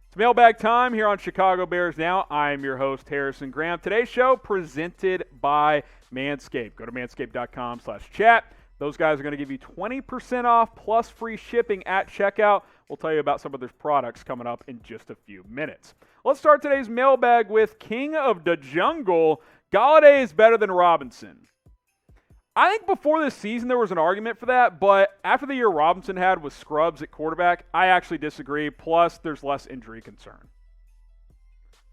It's mailbag time here on Chicago Bears Now. I'm your host, Harrison Graham. Today's show presented by Manscaped. Go to manscaped.com/chat. Those guys are going to give you 20% off plus free shipping at checkout. We'll tell you about some of their products coming up in just a few minutes. Let's start today's mailbag with King of the Jungle. Golladay is better than Robinson. I think before this season there was an argument for that, but after the year Robinson had with Scrubs at quarterback, I actually disagree. Plus, there's less injury concern.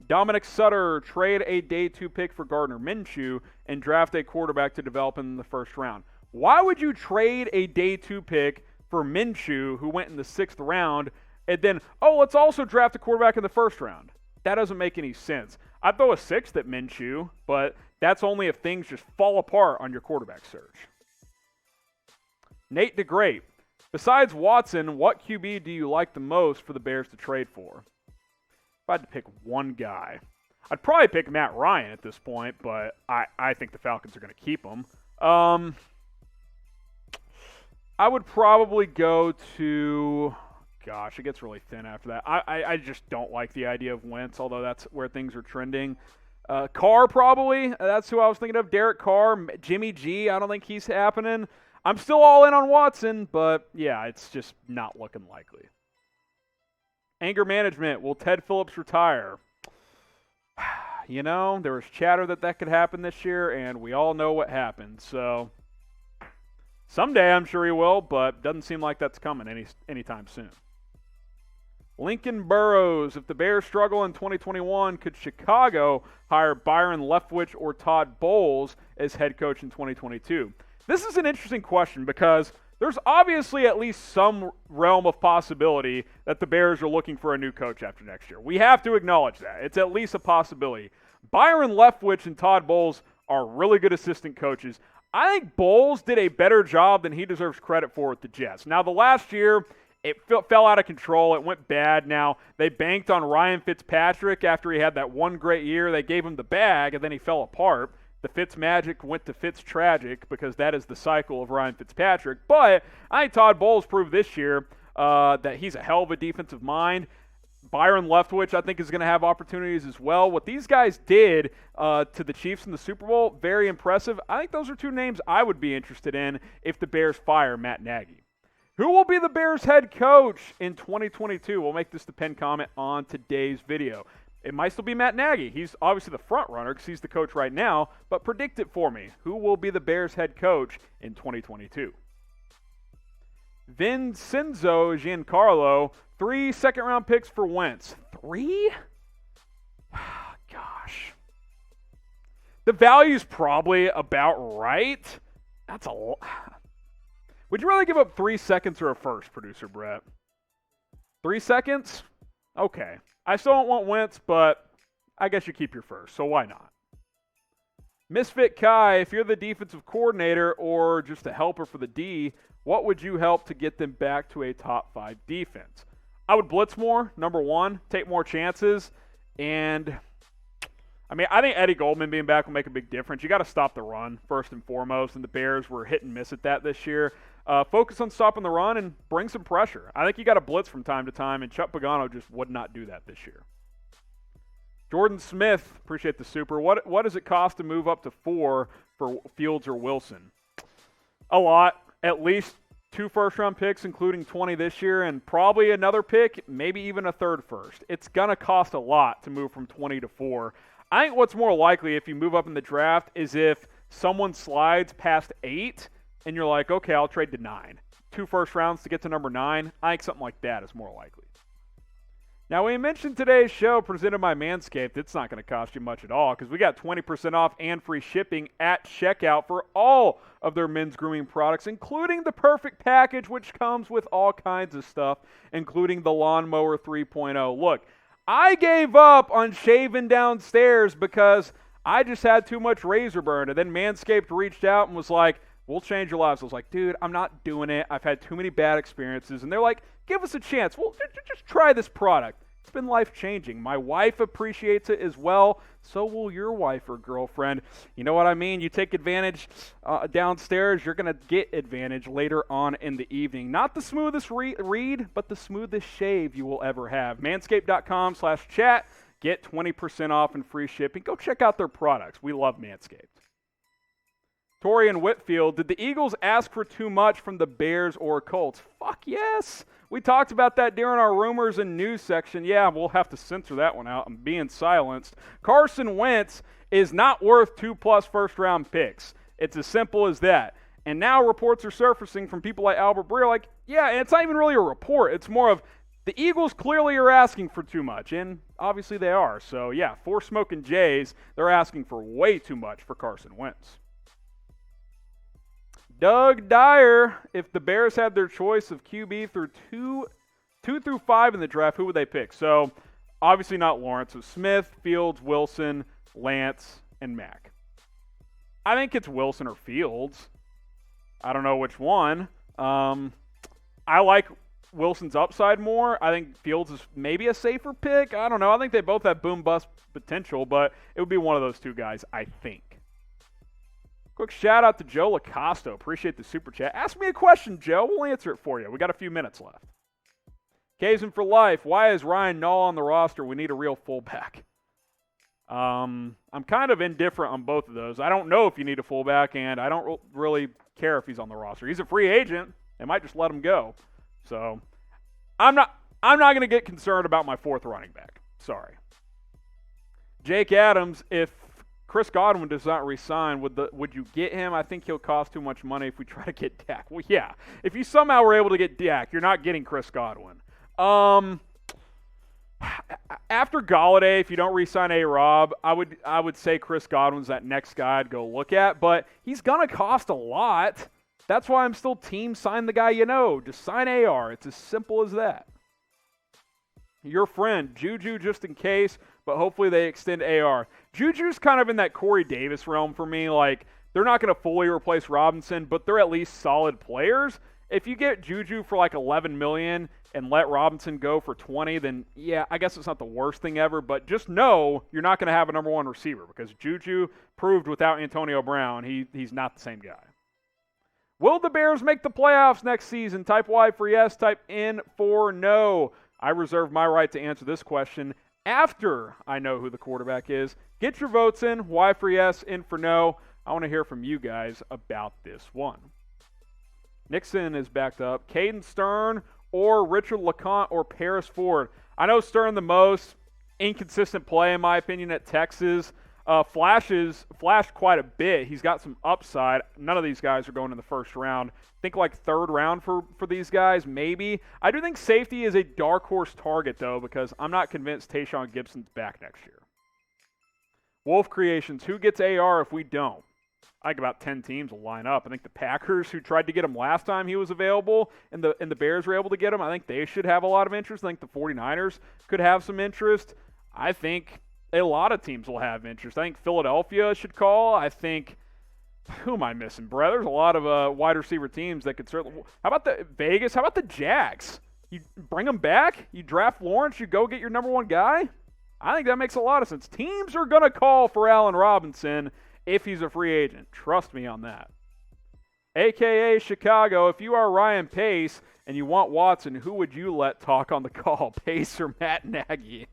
Dominic Sutter, trade a day 2 pick for Gardner Minshew and draft a quarterback to develop in the first round. Why would you trade a day 2 pick for Minshew, who went in the 6th round, and then, let's also draft a quarterback in the first round? That doesn't make any sense. I'd throw a 6th at Minshew, but that's only if things just fall apart on your quarterback search. Nate DeGrape. Besides Watson, what QB do you like the most for the Bears to trade for? If I had to pick one guy, I'd probably pick Matt Ryan at this point, but I think the Falcons are going to keep him. I would probably go to... Gosh, it gets really thin after that. I just don't like the idea of Wentz, although that's where things are trending. Carr probably. That's who I was thinking of. Derek Carr. Jimmy G. I don't think he's happening. I'm still all in on Watson, but yeah, it's just not looking likely. Anger management. Will Ted Phillips retire? You know, there was chatter that could happen this year, and we all know what happened. So someday I'm sure he will, but doesn't seem like that's coming anytime soon. Lincoln Burrows. If the Bears struggle in 2021, could Chicago hire Byron Leftwich or Todd Bowles as head coach in 2022? This is an interesting question because there's obviously at least some realm of possibility that the Bears are looking for a new coach after next year. We have to acknowledge that. It's at least a possibility. Byron Leftwich and Todd Bowles are really good assistant coaches. I think Bowles did a better job than he deserves credit for with the Jets. Now, the last year, it fell out of control. It went bad. Now, they banked on Ryan Fitzpatrick after he had that one great year. They gave him the bag, and then he fell apart. The Fitz magic went to Fitz tragic because that is the cycle of Ryan Fitzpatrick. But I think Todd Bowles proved this year that he's a hell of a defensive mind. Byron Leftwich, I think, is going to have opportunities as well. What these guys did to the Chiefs in the Super Bowl, very impressive. I think those are two names I would be interested in if the Bears fire Matt Nagy. Who will be the Bears head coach in 2022? We'll make this the pinned comment on today's video. It might still be Matt Nagy. He's obviously the front runner because he's the coach right now, but predict it for me. Who will be the Bears head coach in 2022? Vincenzo Giancarlo, 3 second-round picks for Wentz. 3? Gosh. The value's probably about right. That's a lot. Would you rather give up 3 seconds or a first, Producer Brett? 3 seconds? Okay. I still don't want Wentz, but I guess you keep your first, so why not? Misfit Kai, if you're the defensive coordinator or just a helper for the D, what would you help to get them back to a top 5 defense? I would blitz more, number one, take more chances, and I think Eddie Goldman being back will make a big difference. You got to stop the run first and foremost, and the Bears were hit and miss at that this year. Focus on stopping the run and bring some pressure. I think you got to blitz from time to time, and Chuck Pagano just would not do that this year. Jordan Smith, appreciate the super. What does it cost to move up to 4 for Fields or Wilson? A lot. At least 2 first-round picks, including 20 this year, and probably another pick, maybe even a third first. It's going to cost a lot to move from 20 to 4. I think what's more likely if you move up in the draft is if someone slides past 8 and you're like, okay, I'll trade to 9. 2 first rounds to get to number 9. I think something like that is more likely. Now, we mentioned today's show presented by Manscaped. It's not going to cost you much at all because we got 20% off and free shipping at checkout for all of their men's grooming products, including the Perfect Package, which comes with all kinds of stuff, including the Lawnmower 3.0. Look, I gave up on shaving downstairs because I just had too much razor burn, and then Manscaped reached out and was like, we'll change your lives. I was like, dude, I'm not doing it. I've had too many bad experiences. And they're like, give us a chance. Well, just try this product. It's been life-changing. My wife appreciates it as well. So will your wife or girlfriend. You know what I mean? You take advantage downstairs, you're going to get advantage later on in the evening. Not the smoothest read, but the smoothest shave you will ever have. Manscaped.com/chat. Get 20% off and free shipping. Go check out their products. We love Manscaped. Torian Whitfield, did the Eagles ask for too much from the Bears or Colts? Fuck yes. We talked about that during our rumors and news section. Yeah, we'll have to censor that one out. I'm being silenced. Carson Wentz is not worth 2+ first-round picks. It's as simple as that. And now reports are surfacing from people like Albert Breer like, yeah, and it's not even really a report. It's more of the Eagles clearly are asking for too much, and obviously they are. So, yeah, for Smoking Jays, they're asking for way too much for Carson Wentz. Doug Dyer, if the Bears had their choice of QB through 2 through 5 in the draft, who would they pick? So, obviously not Lawrence. So, Smith, Fields, Wilson, Lance, and Mack. I think it's Wilson or Fields. I don't know which one. I like Wilson's upside more. I think Fields is maybe a safer pick. I don't know. I think they both have boom-bust potential, but it would be one of those two guys, I think. Quick shout-out to Joe Lacosto. Appreciate the super chat. Ask me a question, Joe. We'll answer it for you. We got a few minutes left. Kazin for life. Why is Ryan Nall on the roster? We need a real fullback. I'm kind of indifferent on both of those. I don't know if you need a fullback, and I don't really care if he's on the roster. He's a free agent. They might just let him go. So I'm not going to get concerned about my fourth running back. Sorry. Jake Adams, if Chris Godwin does not resign, would you get him? I think he'll cost too much money if we try to get Dak. Well, yeah. If you somehow were able to get Dak, you're not getting Chris Godwin. After Golladay, if you don't re-sign A-Rob, I would say Chris Godwin's that next guy I'd go look at, but he's going to cost a lot. That's why I'm still team sign the guy you know. Just sign AR. It's as simple as that. Your friend, Juju just in case, but hopefully they extend AR. Juju's kind of in that Corey Davis realm for me. Like, they're not going to fully replace Robinson, but they're at least solid players. If you get Juju for like $11 million and let Robinson go for 20, then yeah, I guess it's not the worst thing ever, but just know you're not going to have a number one receiver because Juju proved without Antonio Brown, he's not the same guy. Will the Bears make the playoffs next season? Type Y for yes, type N for no. I reserve my right to answer this question after I know who the quarterback is. Get your votes in. Y for yes, N for no. I want to hear from you guys about this one. Nixon is backed up. Caden Stern or Richard LeCounte or Paris Ford. I know Stern the most. Inconsistent play, in my opinion, at Texas. Flashed quite a bit. He's got some upside. None of these guys are going in the first round. I think like third round for these guys, maybe. I do think safety is a dark horse target, though, because I'm not convinced Tayshaun Gibson's back next year. Wolf Creations, who gets AR if we don't? I think about 10 teams will line up. I think the Packers, who tried to get him last time he was available, and the Bears were able to get him, I think they should have a lot of interest. I think the 49ers could have some interest. I think a lot of teams will have interest. I think Philadelphia should call. I think, who am I missing, Brett? There's a lot of wide receiver teams that could certainly. How about the Vegas? How about the Jags? You bring them back. You draft Lawrence. You go get your number one guy. I think that makes a lot of sense. Teams are going to call for Allen Robinson if he's a free agent. Trust me on that. AKA Chicago, if you are Ryan Pace and you want Watson, who would you let talk on the call, Pace or Matt Nagy?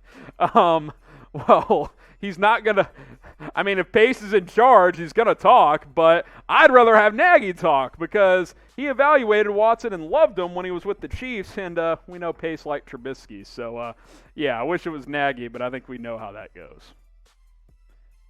Well, he's not going to – I mean, if Pace is in charge, he's going to talk, but I'd rather have Nagy talk because he evaluated Watson and loved him when he was with the Chiefs, and we know Pace liked Trubisky. So, yeah, I wish it was Nagy, but I think we know how that goes.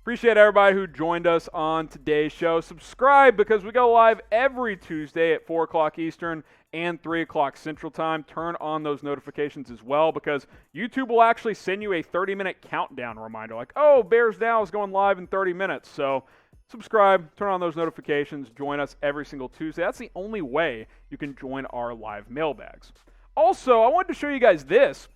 Appreciate everybody who joined us on today's show. Subscribe because we go live every Tuesday at 4 o'clock Eastern and 3 o'clock Central Time. Turn on those notifications as well because YouTube will actually send you a 30-minute countdown reminder like, oh, Bears Now is going live in 30 minutes. So subscribe, turn on those notifications, join us every single Tuesday. That's the only way you can join our live mailbags. Also, I wanted to show you guys this.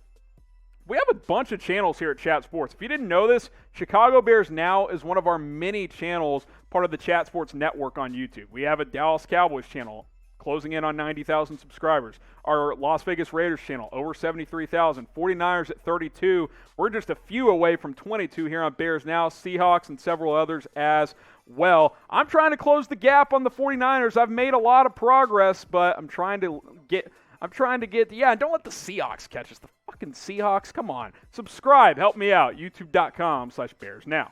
We have a bunch of channels here at Chat Sports. If you didn't know this, Chicago Bears Now is one of our many channels, part of the Chat Sports network on YouTube. We have a Dallas Cowboys channel, closing in on 90,000 subscribers. Our Las Vegas Raiders channel, over 73,000. 49ers at 32. We're just a few away from 22 here on Bears Now. Seahawks and several others as well. I'm trying to close the gap on the 49ers. I've made a lot of progress, but I'm trying to get, yeah, don't let the Seahawks catch us. The fucking Seahawks, come on. Subscribe, help me out, youtube.com/BearsNow.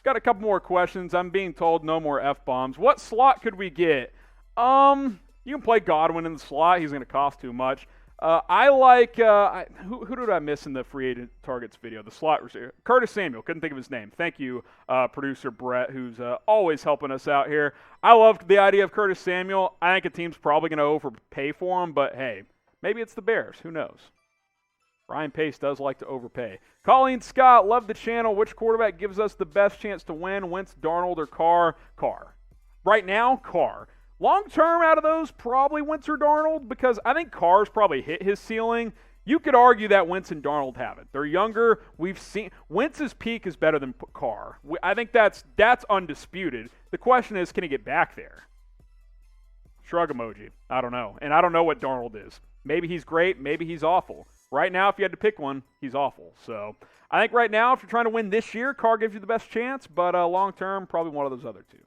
Got a couple more questions. I'm being told no more F-bombs. What slot could we get? You can play Godwin in the slot. He's going to cost too much. I like, who did I miss in the free agent targets video? The slot receiver. Curtis Samuel. Couldn't think of his name. Thank you, producer Brett, who's always helping us out here. I loved the idea of Curtis Samuel. I think a team's probably going to overpay for him, but hey, maybe it's the Bears. Who knows? Ryan Pace does like to overpay. Colleen Scott, love the channel. Which quarterback gives us the best chance to win? Wentz, Darnold, or Carr? Carr. Right now, Carr. Long term out of those, probably Wentz or Darnold, because I think Carr's probably hit his ceiling. You could argue that Wentz and Darnold haven't. They're younger. We've seen Wentz's peak is better than Carr. I think that's undisputed. The question is, can he get back there? Shrug emoji. I don't know. And I don't know what Darnold is. Maybe he's great. Maybe he's awful. Right now, if you had to pick one, he's awful. So I think right now, if you're trying to win this year, Carr gives you the best chance. But long term, probably one of those other two.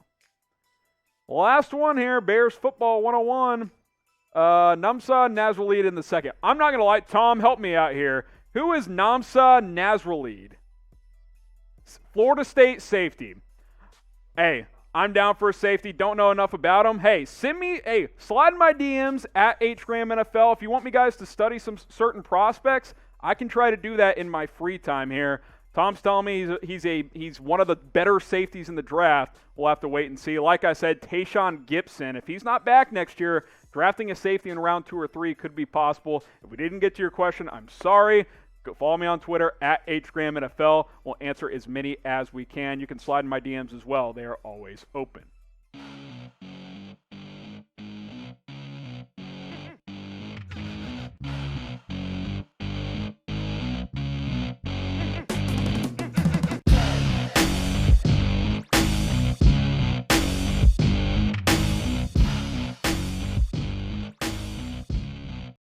Last one here, Bears Football 101. Namsa Nasralid in the second. I'm not going to lie. Tom, help me out here. Who is Namsa Nasralid? Florida State safety. Hey, I'm down for a safety. Don't know enough about him. Hey, slide in my DMs at HGramNFL. If you want me guys to study some certain prospects, I can try to do that in my free time here. Tom's telling me he's one of the better safeties in the draft. We'll have to wait and see. Like I said, Tayshaun Gibson, if he's not back next year, drafting a safety in round 2 or 3 could be possible. If we didn't get to your question, I'm sorry. Go follow me on Twitter at HGramNFL. We'll answer as many as we can. You can slide in my DMs as well. They are always open.